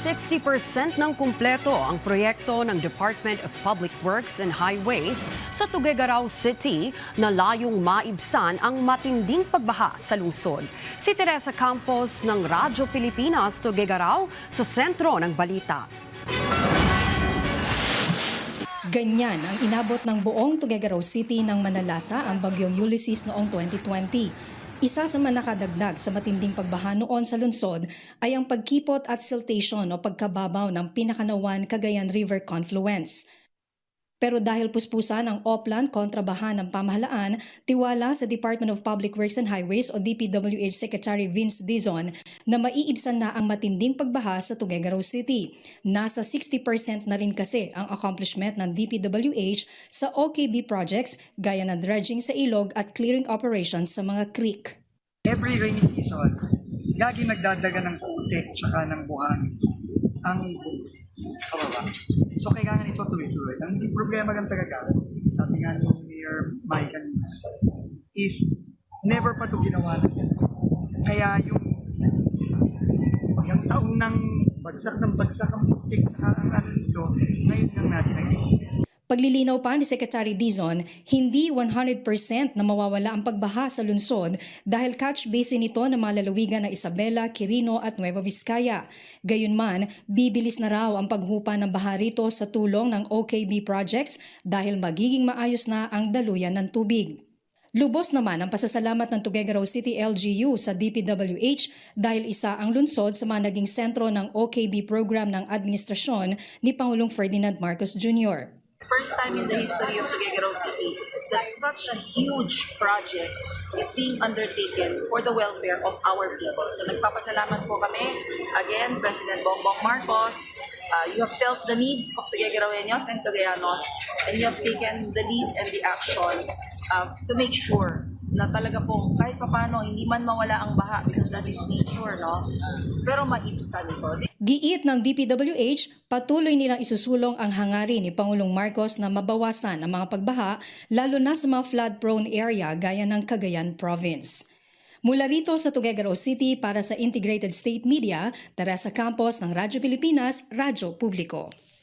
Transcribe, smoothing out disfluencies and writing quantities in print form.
60% ng kumpleto ang proyekto ng Department of Public Works and Highways sa Tuguegarao City na layong maibsan ang matinding pagbaha sa lungsod. Si Teresa Campos ng Radyo Pilipinas Tuguegarao sa sentro ng balita. Ganyan ang inabot ng buong Tuguegarao City ng Manalasa ang bagyong Ulysses noong 2020. Isa sa mga nakadagdag sa matinding pagbaha noon sa lungsod ay ang pagkipot at siltation o pagkababaw ng Pinakanawan Cagayan River Confluence. Pero dahil puspusan ang Oplan kontra baha ng pamahalaan, tiwala sa Department of Public Works and Highways o DPWH Secretary Vince Dizon na maiibsan na ang matinding pagbaha sa Tuguegarao City. Nasa 60% na rin kasi ang accomplishment ng DPWH sa OKB projects gaya ng dredging sa ilog at clearing operations sa mga creek. Every rainy season, lagi nagdadaga ng putik tsaka ng buhangin ang kababa. So kailangan ito tuloy-tuloy. Ang problema lang talaga, sabi nga ni Mayor Mike kanina, is never pa ito ginawa na yan. Kaya yung taong ng bagsak ang putik tsaka ang ano ito, ngayon lang natin nag-iinis. Paglilinaw pa ni Secretary Dizon, hindi 100% na mawawala ang pagbaha sa lungsod dahil catch basin ito ng mga lalawigan na Isabela, Quirino at Nueva Vizcaya. Gayunman, bibilis na raw ang paghupa ng baha rito sa tulong ng OKB projects dahil magiging maayos na ang daluyan ng tubig. Lubos naman ang pasasalamat ng Tuguegarao City LGU sa DPWH dahil isa ang lungsod sa mga naging sentro ng OKB program ng administrasyon ni Pangulong Ferdinand Marcos Jr. First time in the history of Tuguegarao City that such a huge project is being undertaken for the welfare of our people. So nagpapasalamat po kami, again, President Bongbong Marcos. You have felt the need of Tuguegaraoeños and Tugueanos, and you have taken the lead and the action to make sure na talaga pong kahit papano hindi man mawala ang baha because that is nature, no? Pero maibsan ito. Giit ng DPWH, patuloy nilang isusulong ang hangarin ni Pangulong Marcos na mabawasan ang mga pagbaha lalo na sa mga flood-prone area gaya ng Cagayan Province. Mula rito sa Tuguegarao City para sa Integrated State Media, Teresa Campos ng Radyo Pilipinas, Radyo Publiko.